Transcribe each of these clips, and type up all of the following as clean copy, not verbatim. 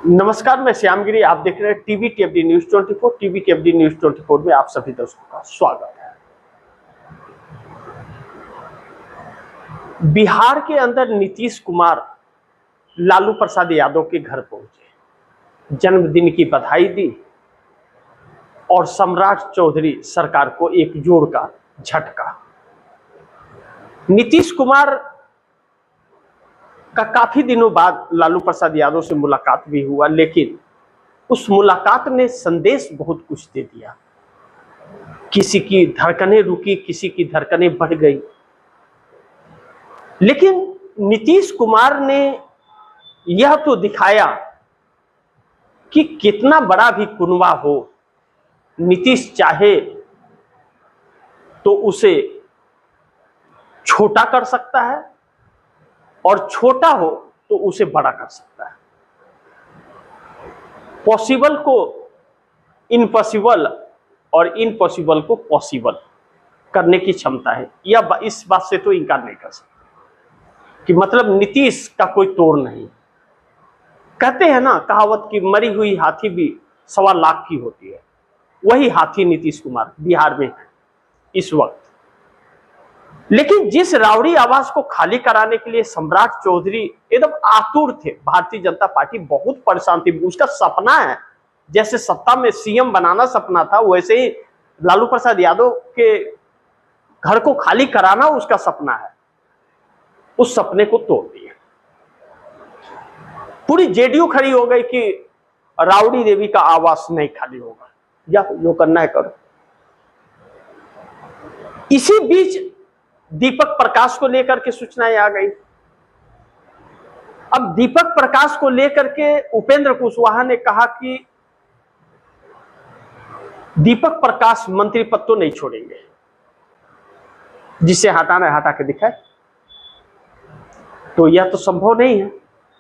नमस्कार, मैं श्यामगिरी। आप देख रहे हैं TV KFD news 24। TV KFD news 24 में आप सभी दर्शकों का स्वागत है। बिहार के अंदर नीतीश कुमार लालू प्रसाद यादव के घर पहुंचे, जन्मदिन की बधाई दी और सम्राट चौधरी सरकार को एक जोर का झटका। नीतीश कुमार का काफी दिनों बाद लालू प्रसाद यादव से मुलाकात भी हुआ, लेकिन उस मुलाकात ने संदेश बहुत कुछ दे दिया। किसी की धड़कनें रुकी, किसी की धड़कनें बढ़ गई, लेकिन नीतीश कुमार ने यह तो दिखाया कि कितना बड़ा भी कुनबा हो, नीतीश चाहे तो उसे छोटा कर सकता है और छोटा हो तो उसे बड़ा कर सकता है। पॉसिबल को इम्पॉसिबल और इम्पॉसिबल को पॉसिबल करने की क्षमता है। यह इस बात से तो इनकार नहीं कर सकता कि मतलब नीतीश का कोई तोड़ नहीं। कहते हैं ना कहावत कि मरी हुई हाथी भी 1.25 लाख की होती है। वही हाथी नीतीश कुमार बिहार में है इस वक्त। लेकिन जिस रावड़ी आवास को खाली कराने के लिए सम्राट चौधरी एकदम आतुर थे, भारतीय जनता पार्टी बहुत परेशान थी। उसका सपना है, जैसे सत्ता में सीएम बनाना सपना था, वैसे ही लालू प्रसाद यादव के घर को खाली कराना उसका सपना है। उस सपने को तोड़ दिया। पूरी जेडीयू खड़ी हो गई कि रावड़ी देवी का आवास नहीं खाली होगा, या जो करना है करो। इसी बीच दीपक प्रकाश को लेकर के सूचनाएं आ गई। अब दीपक प्रकाश को लेकर के उपेंद्र कुशवाहा ने कहा कि दीपक प्रकाश मंत्री पद तो नहीं छोड़ेंगे, जिसे हटाना है हटा के दिखाए। तो यह तो संभव नहीं है।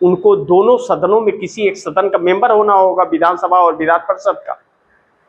उनको दोनों सदनों में किसी एक सदन का मेंबर होना होगा, विधानसभा और विधान परिषद का।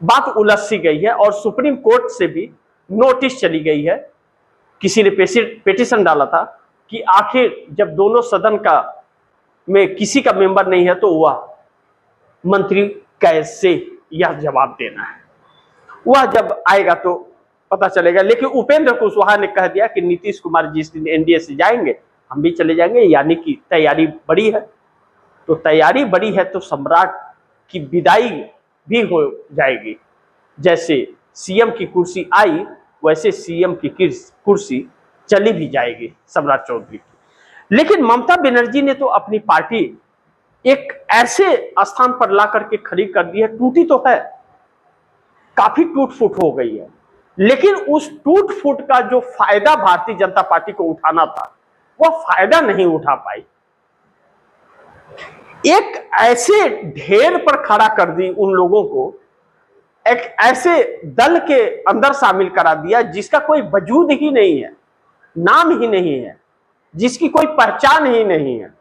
बात उलझ सी गई है और सुप्रीम कोर्ट से भी नोटिस चली गई है। किसी ने पेटिशन डाला था कि आखिर जब दोनों सदन का में किसी का मेंबर नहीं है तो वह मंत्री कैसे, यह जवाब देना है। वह जब आएगा तो पता चलेगा। लेकिन उपेंद्र कुशवाहा ने कह दिया कि नीतीश कुमार जिस दिन एनडीए से जाएंगे हम भी चले जाएंगे, यानी कि तैयारी बड़ी है। तो तैयारी बड़ी है तो सम्राट की विदाई भी हो जाएगी। जैसे सीएम की कुर्सी आई वैसे सीएम की कुर्सी चली भी जाएगी सम्राट चौधरी की। लेकिन ममता बनर्जी ने तो अपनी पार्टी एक ऐसे स्थान पर ला करके खड़ी कर दी है। टूटी तो है, काफी टूट फूट हो गई है, लेकिन उस टूट फूट का जो फायदा भारतीय जनता पार्टी को उठाना था वह फायदा नहीं उठा पाई। एक ऐसे ढेर पर खड़ा कर दी उन लोगों को, एक ऐसे दल के अंदर शामिल करा दिया जिसका कोई वजूद ही नहीं है, नाम ही नहीं है, जिसकी कोई पहचान ही नहीं है,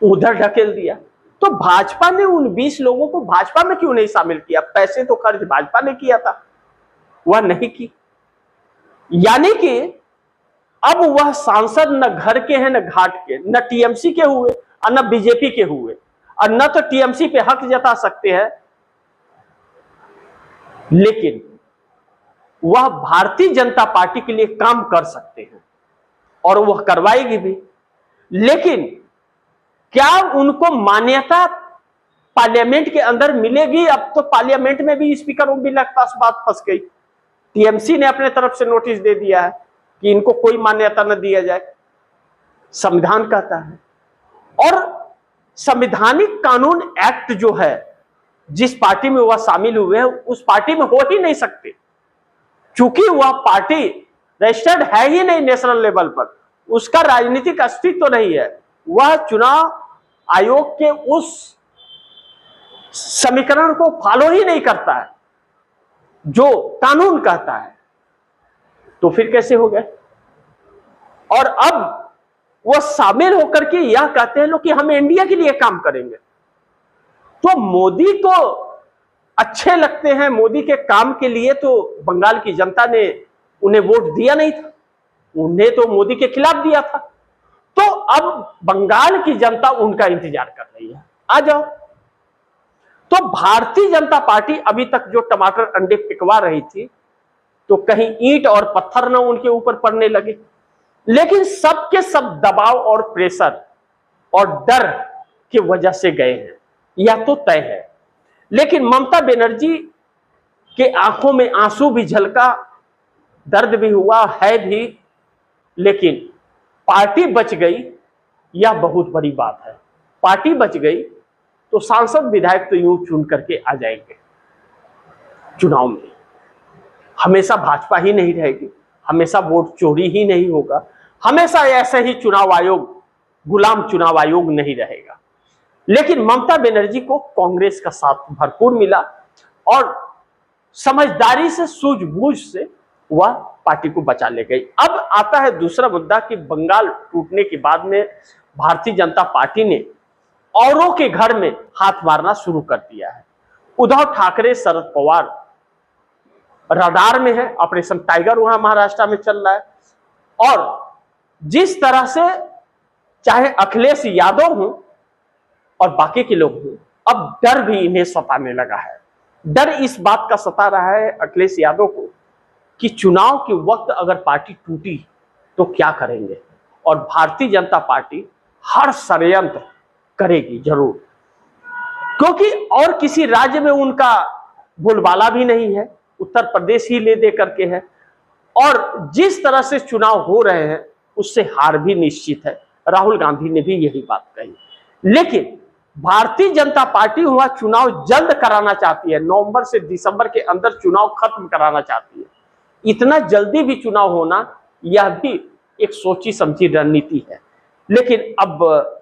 उधर ढकेल दिया। तो भाजपा ने उन 20 लोगों को भाजपा में क्यों नहीं शामिल किया? पैसे तो खर्च भाजपा ने किया था, वह नहीं की। यानी कि अब वह सांसद न घर के हैं न घाट के, न टीएमसी के हुए और न बीजेपी के हुए, और न तो टीएमसी पे हक जता सकते हैं, लेकिन वह भारतीय जनता पार्टी के लिए काम कर सकते हैं और वह करवाएगी भी। लेकिन क्या उनको मान्यता पार्लियामेंट के अंदर मिलेगी? अब तो पार्लियामेंट में भी स्पीकर ओम बिरला के पास बात फंस गई। टीएमसी ने अपने तरफ से नोटिस दे दिया है कि इनको कोई मान्यता न दिया जाए, संविधान कहता है। और संवैधानिक कानून एक्ट जो है, जिस पार्टी में वह शामिल हुए हैं उस पार्टी में हो ही नहीं सकते, क्योंकि वह पार्टी रजिस्टर्ड है ही नहीं नेशनल लेवल पर, उसका राजनीतिक अस्तित्व नहीं है। वह चुनाव आयोग के उस समीकरण को फॉलो ही नहीं करता है जो कानून कहता है। तो फिर कैसे हो गए? और अब वह शामिल होकर के यह कहते हैं लोग कि हम इंडिया के लिए काम करेंगे। तो मोदी तो अच्छे लगते हैं, मोदी के काम के लिए तो बंगाल की जनता ने उन्हें वोट दिया नहीं था, उन्हें तो मोदी के खिलाफ दिया था। तो अब बंगाल की जनता उनका इंतजार कर रही है, आ जाओ तो भारतीय जनता पार्टी अभी तक जो टमाटर अंडे फेंकवा रही थी, तो कहीं ईंट और पत्थर न उनके ऊपर पड़ने लगे, लेकिन सबके सब दबाव और प्रेशर और डर की वजह से गए हैं, यह तो तय है। लेकिन ममता बनर्जी के आंखों में आंसू भी झलका, दर्द भी हुआ है भी, लेकिन पार्टी बच गई, यह बहुत बड़ी बात है। पार्टी बच गई तो सांसद विधायक तो यूं चुन करके आ जाएंगे चुनाव में। हमेशा भाजपा ही नहीं रहेगी, हमेशा वोट चोरी ही नहीं होगा, हमेशा ऐसे ही चुनाव आयोग, गुलाम चुनाव आयोग नहीं रहेगा। लेकिन ममता बनर्जी को कांग्रेस का साथ भरपूर मिला और समझदारी से, सूझबूझ से वह पार्टी को बचा ले गई। अब आता है दूसरा मुद्दा कि बंगाल टूटने के बाद में भारतीय जनता पार्टी ने औरों के घर में हाथ मारना शुरू कर दिया है। उद्धव ठाकरे, शरद पवार रडार में है, ऑपरेशन टाइगर वहां महाराष्ट्र में चल रहा है, और जिस तरह से चाहे अखिलेश यादव हों और बाकी के लोग हों, अब डर भी इन्हें सताने लगा है। डर इस बात का सता रहा है अखिलेश यादव को कि चुनाव के वक्त अगर पार्टी टूटी तो क्या करेंगे, और भारतीय जनता पार्टी हर षड्यंत्र करेगी जरूर, क्योंकि और किसी राज्य में उनका बोलबाला भी नहीं है, उत्तर प्रदेश ही ले दे करके है, और जिस तरह से चुनाव हो रहे हैं उससे हार भी निश्चित है। राहुल गांधी ने भी यही बात कही। लेकिन भारतीय जनता पार्टी वह चुनाव जल्द कराना चाहती है, नवंबर से दिसंबर के अंदर चुनाव खत्म कराना चाहती है। इतना जल्दी भी चुनाव होना यह भी एक सोची समझी रणनीति है। लेकिन अब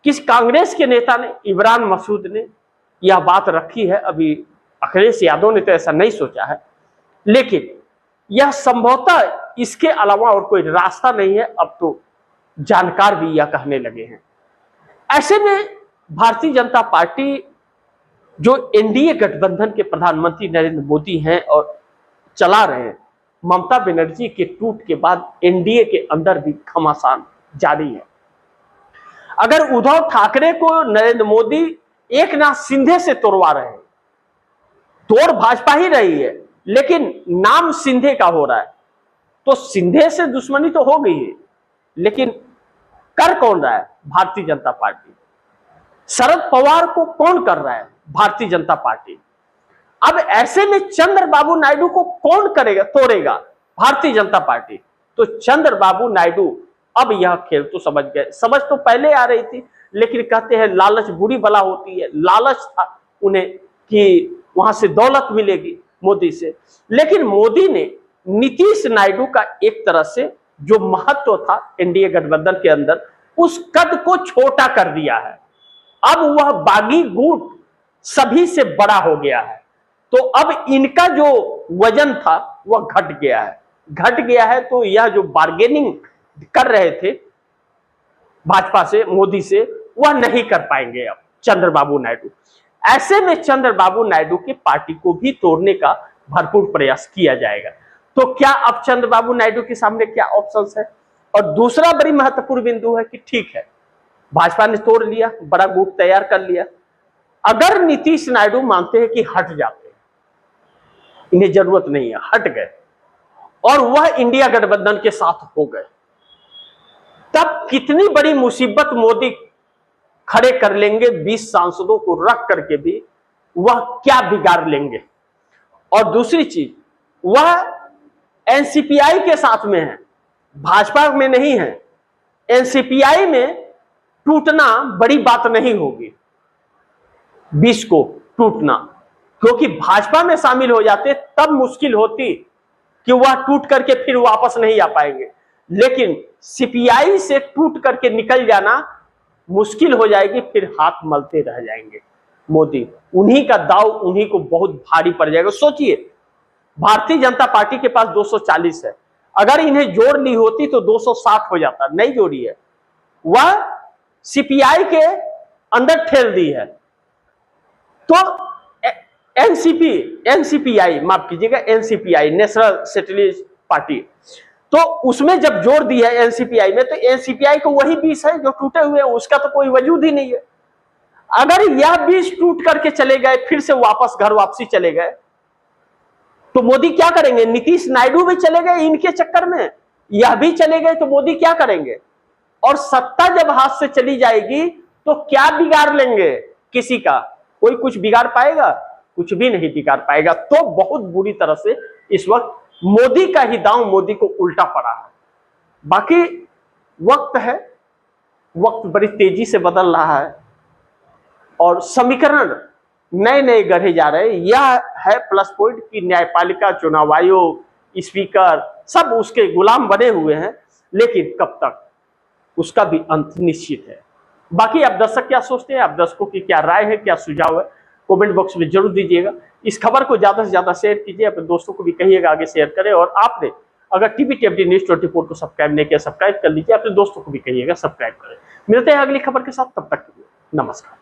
किस कांग्रेस के नेता ने, इमरान मसूद ने यह बात रखी है, अभी अखिलेश यादव ने तो ऐसा नहीं सोचा है, लेकिन यह संभवतः इसके अलावा और कोई रास्ता नहीं है। अब तो जानकार भी यह कहने लगे हैं। ऐसे में भारतीय जनता पार्टी, जो एनडीए गठबंधन के प्रधानमंत्री नरेंद्र मोदी हैं और चला रहे हैं, ममता बनर्जी के टूट के बाद एनडीए के अंदर भी घमासान जारी है। अगर उद्धव ठाकरे को नरेंद्र मोदी एकनाथ शिंदे से तोड़वा रहे हैं, तोड़ भाजपा ही रही है लेकिन नाम शिंदे का हो रहा है, तो शिंदे से दुश्मनी तो हो गई है, लेकिन कर कौन रहा है? भारतीय जनता पार्टी। शरद पवार को कौन कर रहा है? भारतीय जनता पार्टी। अब ऐसे में चंद्रबाबू नायडू को कौन करेगा, तोड़ेगा? भारतीय जनता पार्टी। तो चंद्रबाबू नायडू अब यह खेल तो समझ गए। समझ तो पहले आ रही थी, लेकिन कहते हैं लालच बुरी बला होती है। लालच था उन्हें कि वहां से दौलत मिलेगी मोदी से, लेकिन मोदी ने नीतीश नायडू का एक तरह से जो महत्व था एनडीए गठबंधन के अंदर, उस कद को छोटा कर दिया है। अब वह बागी गुट सभी से बड़ा हो गया है, तो अब इनका जो वजन था वह घट गया है। तो यह जो बार्गेनिंग कर रहे थे भाजपा से, मोदी से, वह नहीं कर पाएंगे अब चंद्रबाबू नायडू। ऐसे में चंद्रबाबू नायडू की पार्टी को भी तोड़ने का भरपूर प्रयास किया जाएगा। तो क्या अब चंद्रबाबू नायडू के सामने क्या ऑप्शंस है? और दूसरा बड़ी महत्वपूर्ण बिंदु है कि ठीक है, भाजपा ने तोड़ लिया, बड़ा गुट तैयार कर लिया। अगर नीतीश नायडू मानते हैं कि हट जाते हैं, इन्हें जरूरत नहीं है, हट गए और वह इंडिया गठबंधन के साथ हो गए, तब कितनी बड़ी मुसीबत मोदी खड़े कर लेंगे। 20 सांसदों को रख करके भी वह क्या बिगाड़ लेंगे। और दूसरी चीज, वह एनसीपीआई के साथ में है, भाजपा में नहीं है। एनसीपीआई में टूटना बड़ी बात नहीं होगी, 20 को टूटना, क्योंकि भाजपा में शामिल हो जाते तब मुश्किल होती कि वह टूट करके फिर वापस नहीं आ पाएंगे। लेकिन सीपीआई से टूट करके निकल जाना मुश्किल हो जाएगी, फिर हाथ मलते रह जाएंगे मोदी। उन्हीं का दाव उन्हीं को बहुत भारी पड़ जाएगा। सोचिए, भारतीय जनता पार्टी के पास 240 है, अगर इन्हें जोड़ ली होती तो 260 हो जाता, नहीं जोड़ी है, वह सीपीआई के अंदर ठेल दी है। तो एनसीपीआई, माफ कीजिएगा, एनसीपीआई, नेशनल सोशलिस्ट पार्टी, तो उसमें जब जोड़ दी है एनसीपीआई में, तो एनसीपीआई को वही 20 है जो टूटे हुए हैं, उसका तो कोई वजूद ही नहीं है। अगर यह बीज टूट करके चले गए, फिर से वापस घर वापसी चले गए, तो मोदी क्या करेंगे? नीतीश नायडू भी चले गए इनके चक्कर में, यह भी चले गए, तो मोदी क्या करेंगे? और सत्ता जब हाथ से चली जाएगी तो क्या बिगाड़ लेंगे? किसी का कोई कुछ बिगाड़ पाएगा? कुछ भी नहीं बिगाड़ पाएगा। तो बहुत बुरी तरह से इस वक्त मोदी का ही दांव मोदी को उल्टा पड़ा है। बाकी वक्त है, वक्त बड़ी तेजी से बदल रहा है और समीकरण नए नए गढ़े जा रहे हैं। यह है प्लस पॉइंट कि न्यायपालिका, चुनाव आयोग, स्पीकर सब उसके गुलाम बने हुए हैं, लेकिन कब तक, उसका भी अंत निश्चित है। बाकी आप दर्शक क्या सोचते हैं, आप दर्शकों की क्या राय है, क्या सुझाव है, कमेंट बॉक्स में जरूर दीजिएगा। इस खबर को ज्यादा से ज्यादा शेयर कीजिए, अपने दोस्तों को भी कहिएगा आगे शेयर करें। और आपने अगर टीवी न्यूज़ 24 को सब्सक्राइब नहीं किया, सब्सक्राइब कर लीजिए, अपने दोस्तों को भी कहिएगा सब्सक्राइब करें। मिलते हैं अगली खबर के साथ, तब तक के लिए नमस्कार।